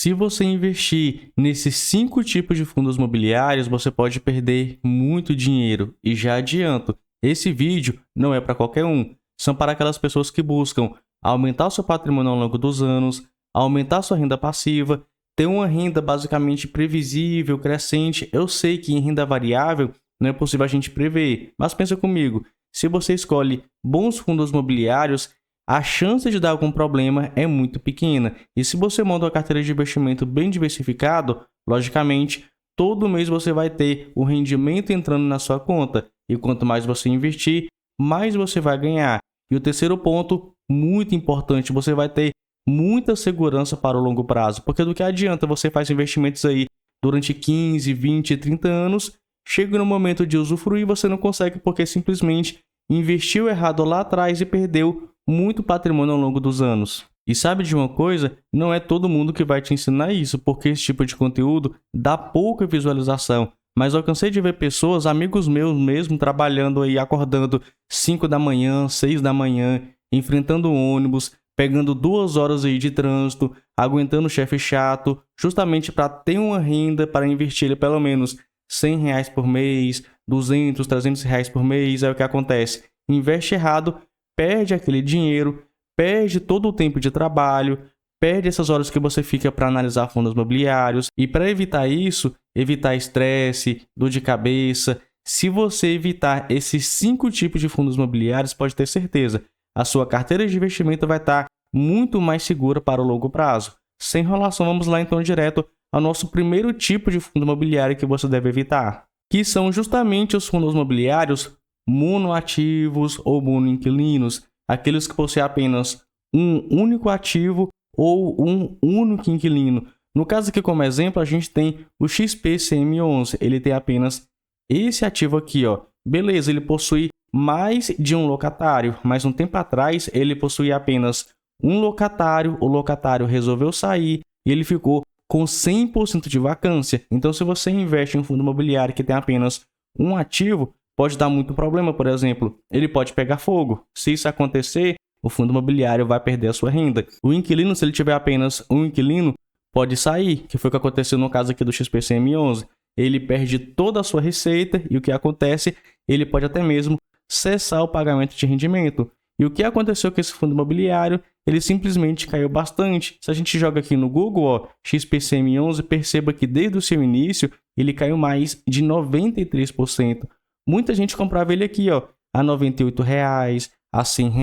Se você investir nesses 5 tipos de fundos imobiliários, você pode perder muito dinheiro. E já adianto, esse vídeo não é para qualquer um. São para aquelas pessoas que buscam aumentar o seu patrimônio ao longo dos anos, aumentar sua renda passiva, ter uma renda basicamente previsível, crescente. Eu sei que em renda variável não é possível a gente prever, mas pensa comigo, se você escolhe bons fundos imobiliários, a chance de dar algum problema é muito pequena. E se você monta uma carteira de investimento bem diversificado, logicamente, todo mês você vai ter o rendimento entrando na sua conta. E quanto mais você investir, mais você vai ganhar. E o terceiro ponto, muito importante, você vai ter muita segurança para o longo prazo. Porque do que adianta você fazer investimentos aí durante 15, 20, 30 anos, chega no momento de usufruir e você não consegue porque simplesmente investiu errado lá atrás e perdeu muito patrimônio ao longo dos anos. E sabe de uma coisa? Não é todo mundo que vai te ensinar isso, porque esse tipo de conteúdo dá pouca visualização. Mas eu cansei de ver pessoas, amigos meus mesmo, trabalhando aí, acordando 5 da manhã, 6 da manhã, enfrentando ônibus, pegando 2 horas aí de trânsito, aguentando o chefe chato, justamente para ter uma renda para investir ele pelo menos R$100 por mês, 200, 300 reais por mês. Aí o que acontece? Investe errado, perde aquele dinheiro, perde todo o tempo de trabalho, perde essas horas que você fica para analisar fundos imobiliários. E para evitar isso, evitar estresse, dor de cabeça, se você evitar esses 5 tipos de fundos imobiliários, pode ter certeza, a sua carteira de investimento vai estar muito mais segura para o longo prazo. Sem enrolação, vamos lá então direto ao nosso primeiro tipo de fundo imobiliário que você deve evitar, que são justamente os fundos imobiliários monoativos ou monoinquilinos, aqueles que possuem apenas um único ativo ou um único inquilino. No caso aqui, como exemplo, a gente tem o XPCM11, ele tem apenas esse ativo aqui, ó. Beleza, ele possui mais de um locatário, mas um tempo atrás ele possuía apenas um locatário, o locatário resolveu sair e ele ficou com 100% de vacância. Então, se você investe em um fundo imobiliário que tem apenas um ativo, pode dar muito problema. Por exemplo, ele pode pegar fogo. Se isso acontecer, o fundo imobiliário vai perder a sua renda. O inquilino, se ele tiver apenas um inquilino, pode sair, que foi o que aconteceu no caso aqui do XPCM11. Ele perde toda a sua receita e o que acontece? Ele pode até mesmo cessar o pagamento de rendimento. E o que aconteceu com esse fundo imobiliário? Ele simplesmente caiu bastante. Se a gente joga aqui no Google, ó, XPCM11, perceba que desde o seu início ele caiu mais de 93%. Muita gente comprava ele aqui, ó, a R$ 98, a R$ 100.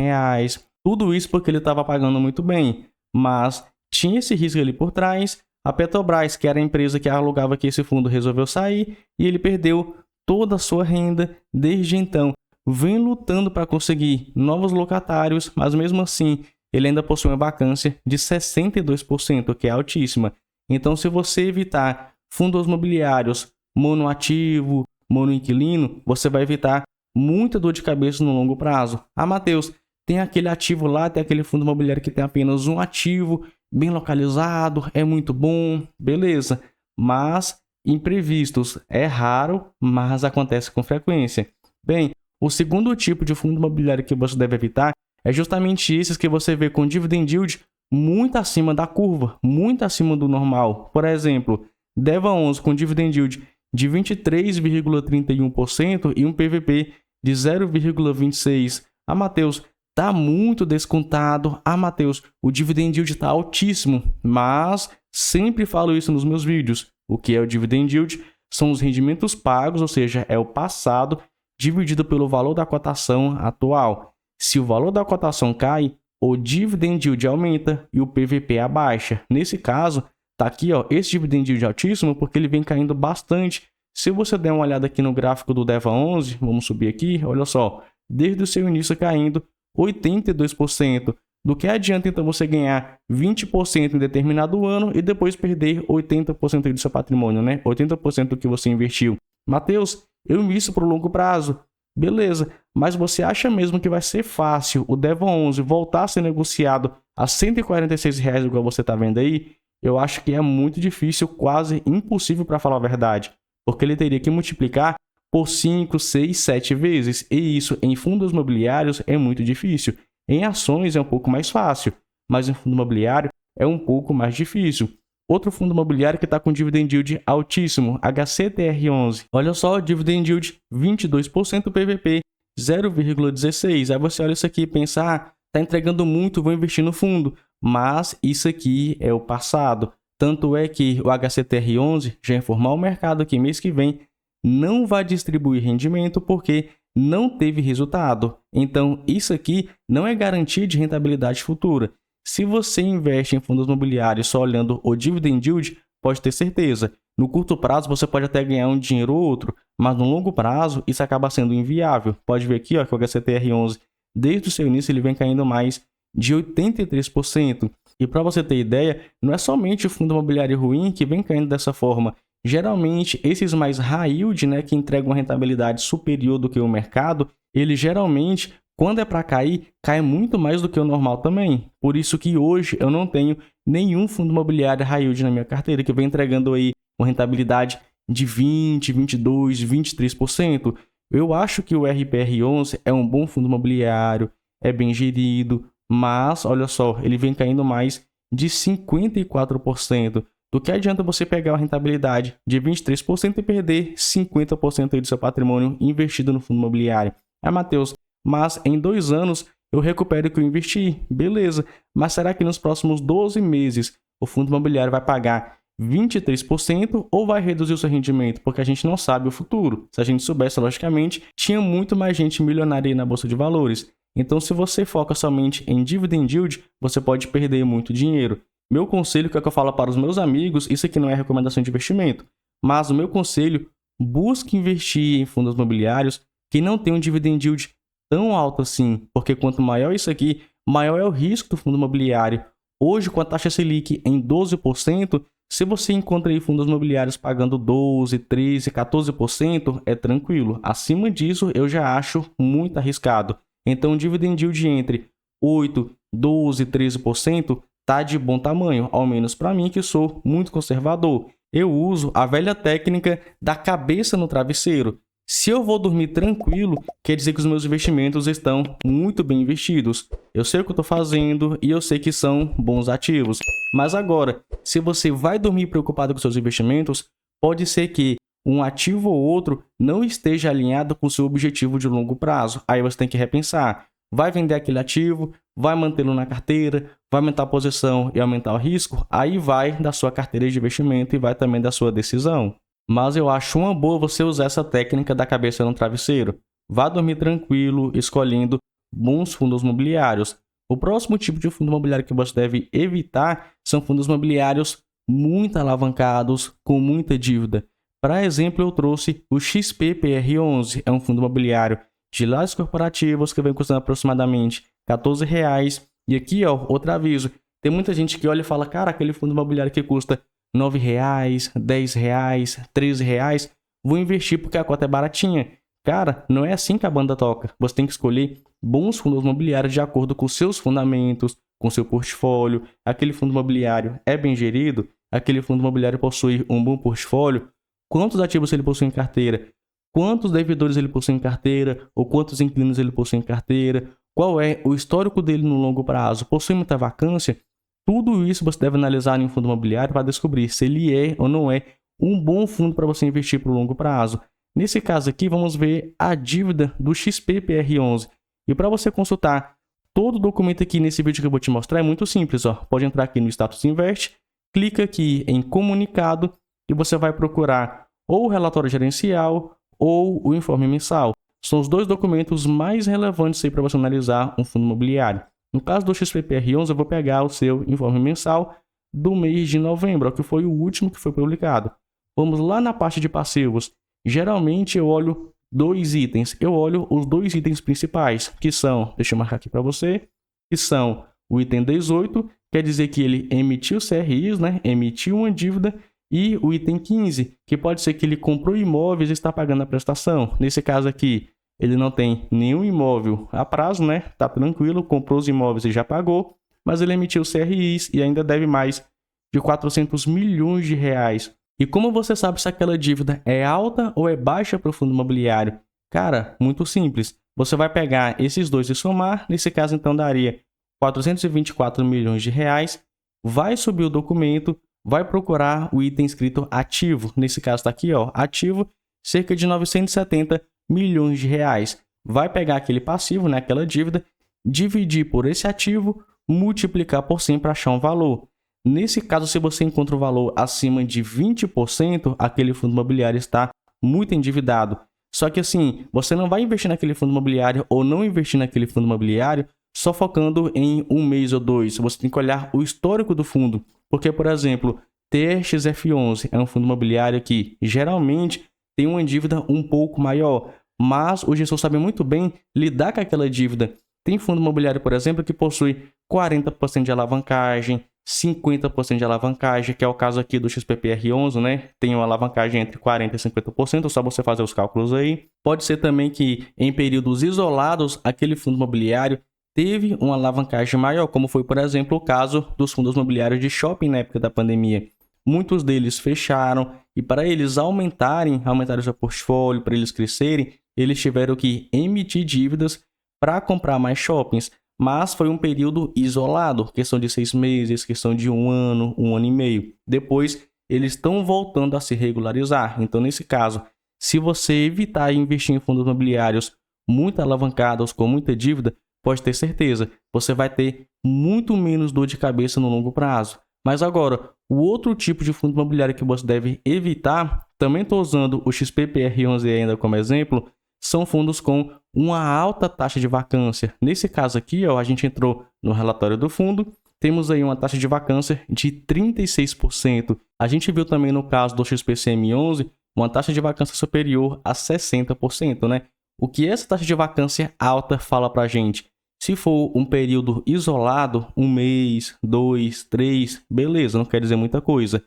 Tudo isso porque ele estava pagando muito bem. Mas tinha esse risco ali por trás. A Petrobras, que era a empresa que alugava aqui esse fundo, resolveu sair e ele perdeu toda a sua renda desde então. Vem lutando para conseguir novos locatários, mas mesmo assim ele ainda possui uma vacância de 62%, que é altíssima. Então, se você evitar fundos imobiliários monoativo, monoinquilino, você vai evitar muita dor de cabeça no longo prazo. Ah, Matheus, tem aquele ativo lá, tem aquele fundo imobiliário que tem apenas um ativo, bem localizado, é muito bom, beleza. Mas imprevistos é raro, mas acontece com frequência. Bem, o segundo tipo de fundo imobiliário que você deve evitar é justamente esses que você vê com dividend yield muito acima da curva, muito acima do normal. Por exemplo, DEVA11 com dividend yield de 23,31% e um PVP de 0,26%. Ah, Matheus, está muito descontado. Ah, Matheus, o dividend yield está altíssimo. Mas sempre falo isso nos meus vídeos. O que é o dividend yield? São os rendimentos pagos, ou seja, é o passado dividido pelo valor da cotação atual. Se o valor da cotação cai, o dividend yield aumenta e o PVP abaixa. Nesse caso, tá aqui, ó, esse dividend yield altíssimo porque ele vem caindo bastante. Se você der uma olhada aqui no gráfico do DEVA11, vamos subir aqui, olha só, desde o seu início caindo 82%. Do que adianta então você ganhar 20% em determinado ano e depois perder 80% do seu patrimônio, né? 80% do que você investiu. Matheus, eu invisto para o longo prazo. Beleza, mas você acha mesmo que vai ser fácil o DEVA11 voltar a ser negociado a R$ 146 igual você está vendo aí? Eu acho que é muito difícil, quase impossível para falar a verdade, porque ele teria que multiplicar por 5, 6, 7 vezes, e isso em fundos imobiliários é muito difícil. Em ações é um pouco mais fácil, mas em fundo imobiliário é um pouco mais difícil. Outro fundo imobiliário que está com dividend yield altíssimo, HCTR11. Olha só, dividend yield 22% PVP, 0,16. Aí você olha isso aqui e pensa, tá entregando muito, vou investir no fundo. Mas isso aqui é o passado. Tanto é que o HCTR11 já informou ao mercado que mês que vem não vai distribuir rendimento porque não teve resultado. Então, isso aqui não é garantia de rentabilidade futura. Se você investe em fundos imobiliários só olhando o dividend yield, pode ter certeza. No curto prazo, você pode até ganhar um dinheiro ou outro, mas no longo prazo, isso acaba sendo inviável. Pode ver aqui que o HCTR11, desde o seu início, ele vem caindo mais de 83%. E para você ter ideia, não é somente o fundo imobiliário ruim que vem caindo dessa forma. Geralmente, esses mais high yield, que entregam uma rentabilidade superior do que o mercado, eles geralmente, quando é para cair, cai muito mais do que o normal também. Por isso que hoje eu não tenho nenhum fundo imobiliário high yield na minha carteira que vem entregando aí uma rentabilidade de 20, 22, 23%. Eu acho que o RPR11 é um bom fundo imobiliário, é bem gerido, mas, olha só, ele vem caindo mais de 54%. Do que adianta você pegar uma rentabilidade de 23% e perder 50% aí do seu patrimônio investido no fundo imobiliário? Matheus, mas em 2 anos eu recupero o que eu investi. Beleza, mas será que nos próximos 12 meses o fundo imobiliário vai pagar 23% ou vai reduzir o seu rendimento? Porque a gente não sabe o futuro. Se a gente soubesse, logicamente, tinha muito mais gente milionária aí na Bolsa de Valores. Então, se você foca somente em dividend yield, você pode perder muito dinheiro. Meu conselho, que é o que eu falo para os meus amigos, isso aqui não é recomendação de investimento, mas o meu conselho, busque investir em fundos imobiliários que não tenham um dividend yield tão alto assim, porque quanto maior isso aqui, maior é o risco do fundo imobiliário. Hoje, com a taxa Selic em 12%, se você encontra aí fundos imobiliários pagando 12%, 13%, 14%, é tranquilo. Acima disso, eu já acho muito arriscado. Então, o dividend yield entre 8%, 12%, 13% tá de bom tamanho, ao menos para mim que sou muito conservador. Eu uso a velha técnica da cabeça no travesseiro. Se eu vou dormir tranquilo, quer dizer que os meus investimentos estão muito bem investidos. Eu sei o que eu estou fazendo e eu sei que são bons ativos. Mas agora, se você vai dormir preocupado com seus investimentos, pode ser que um ativo ou outro não esteja alinhado com o seu objetivo de longo prazo. Aí você tem que repensar. Vai vender aquele ativo, vai mantê-lo na carteira, vai aumentar a posição e aumentar o risco, aí vai da sua carteira de investimento e vai também da sua decisão. Mas eu acho uma boa você usar essa técnica da cabeça no travesseiro. Vá dormir tranquilo, escolhendo bons fundos imobiliários. O próximo tipo de fundo imobiliário que você deve evitar são fundos imobiliários muito alavancados, com muita dívida. Para exemplo, eu trouxe o XPPR11, é um fundo imobiliário de lajes corporativos que vem custando aproximadamente R$14. E aqui, outro aviso, tem muita gente que olha e fala, cara, aquele fundo imobiliário que custa R$9, R$10, R$13, vou investir porque a cota é baratinha. Cara, não é assim que a banda toca. Você tem que escolher bons fundos imobiliários de acordo com seus fundamentos, com seu portfólio. Aquele fundo imobiliário é bem gerido? Aquele fundo imobiliário possui um bom portfólio? Quantos ativos ele possui em carteira? Quantos devedores ele possui em carteira? Ou quantos inquilinos ele possui em carteira? Qual é o histórico dele no longo prazo? Possui muita vacância? Tudo isso você deve analisar em um fundo imobiliário para descobrir se ele é ou não é um bom fundo para você investir para o longo prazo. Nesse caso aqui, vamos ver a dívida do XPPR11. E para você consultar todo o documento aqui nesse vídeo que eu vou te mostrar, é muito simples. Pode entrar aqui no Status Invest, clica aqui em Comunicado e você vai procurar ou o relatório gerencial ou o informe mensal. São os dois documentos mais relevantes para você analisar um fundo imobiliário. No caso do XPPR11, eu vou pegar o seu informe mensal do mês de novembro, que foi o último que foi publicado. Vamos lá na parte de passivos. Geralmente eu olho 2 itens. Eu olho os 2 itens principais, que são, deixa eu marcar aqui para você, que são o item 18, quer dizer que ele emitiu CRIs, emitiu uma dívida, e o item 15, que pode ser que ele comprou imóveis e está pagando a prestação. Nesse caso aqui, ele não tem nenhum imóvel a prazo, tá tranquilo, comprou os imóveis e já pagou, mas ele emitiu CRIs e ainda deve mais de R$400 milhões. E como você sabe se aquela dívida é alta ou é baixa para o fundo imobiliário? Cara, muito simples. Você vai pegar esses dois e somar, nesse caso então daria R$424 milhões, vai subir o documento, vai procurar o item escrito ativo. Nesse caso está aqui, ó, ativo, cerca de 970 milhões de reais. Vai pegar aquele passivo, né, aquela dívida, dividir por esse ativo, multiplicar por 100 para achar um valor. Nesse caso, se você encontra o valor acima de 20%, aquele fundo imobiliário está muito endividado. Só que assim, você não vai investir naquele fundo imobiliário ou não investir naquele fundo imobiliário só focando em um mês ou dois. Você tem que olhar o histórico do fundo. Porque, por exemplo, TXF11 é um fundo imobiliário que geralmente tem uma dívida um pouco maior, mas o gestor sabe muito bem lidar com aquela dívida. Tem fundo imobiliário, por exemplo, que possui 40% de alavancagem, 50% de alavancagem, que é o caso aqui do XPPR11, né? Tem uma alavancagem entre 40% e 50%, só você fazer os cálculos aí. Pode ser também que em períodos isolados, aquele fundo imobiliário teve uma alavancagem maior, como foi, por exemplo, o caso dos fundos imobiliários de shopping na época da pandemia. Muitos deles fecharam e para eles aumentarem o seu portfólio, para eles crescerem, eles tiveram que emitir dívidas para comprar mais shoppings. Mas foi um período isolado, questão de 6 meses, questão de um ano e meio. Depois, eles estão voltando a se regularizar. Então, nesse caso, se você evitar investir em fundos imobiliários muito alavancados, com muita dívida, pode ter certeza, você vai ter muito menos dor de cabeça no longo prazo. Mas agora, o outro tipo de fundo imobiliário que você deve evitar, também estou usando o XPPR11 ainda como exemplo, são fundos com uma alta taxa de vacância. Nesse caso aqui, ó, a gente entrou no relatório do fundo, temos aí uma taxa de vacância de 36%. A gente viu também no caso do XPCM11 uma taxa de vacância superior a 60%, né? O que essa taxa de vacância alta fala para a gente? Se for um período isolado, um mês, 2, 3, beleza, não quer dizer muita coisa.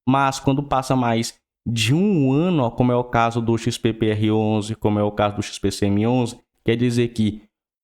Mas quando passa mais de um ano, ó, como é o caso do XPPR11, como é o caso do XPCM11, quer dizer que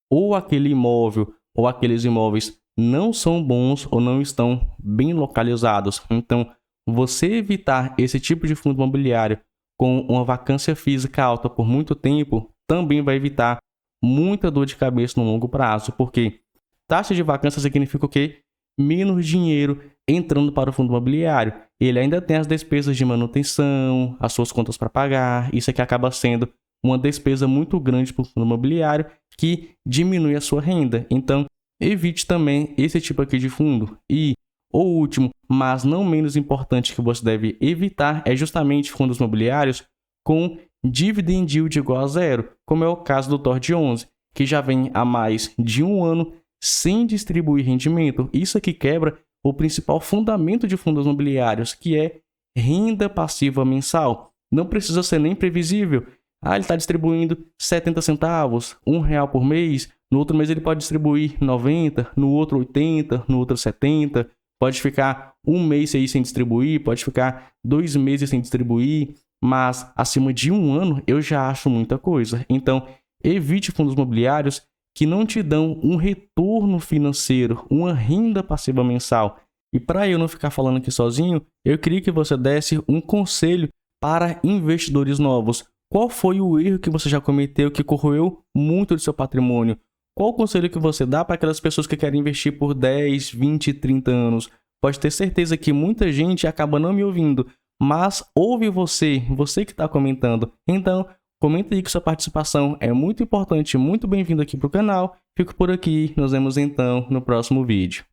ou aquele imóvel ou aqueles imóveis não são bons ou não estão bem localizados. Então, você evitar esse tipo de fundo imobiliário com uma vacância física alta por muito tempo também vai evitar muita dor de cabeça no longo prazo, porque taxa de vacância significa o quê? Menos dinheiro entrando para o fundo imobiliário. Ele ainda tem as despesas de manutenção, as suas contas para pagar. Isso aqui acaba sendo uma despesa muito grande para o fundo imobiliário que diminui a sua renda. Então, evite também esse tipo aqui de fundo. E o último, mas não menos importante que você deve evitar é justamente fundos imobiliários com dividend yield igual a zero, como é o caso do TORD11, que já vem há mais de um ano sem distribuir rendimento. Isso aqui quebra o principal fundamento de fundos imobiliários, que é renda passiva mensal. Não precisa ser nem previsível. Ele está distribuindo 70 centavos, R$1 por mês. No outro mês ele pode distribuir 90, no outro 80, no outro 70. Pode ficar um mês aí sem distribuir, pode ficar 2 meses sem distribuir. Mas acima de um ano eu já acho muita coisa. Então, evite fundos imobiliários que não te dão um retorno financeiro, uma renda passiva mensal. E para eu não ficar falando aqui sozinho, eu queria que você desse um conselho para investidores novos. Qual foi o erro que você já cometeu que corroeu muito do seu patrimônio? Qual o conselho que você dá para aquelas pessoas que querem investir por 10, 20, 30 anos? Pode ter certeza que muita gente acaba não me ouvindo, mas ouve você que está comentando. Então, comenta aí que sua participação é muito importante, muito bem-vindo aqui para o canal. Fico por aqui, nos vemos então no próximo vídeo.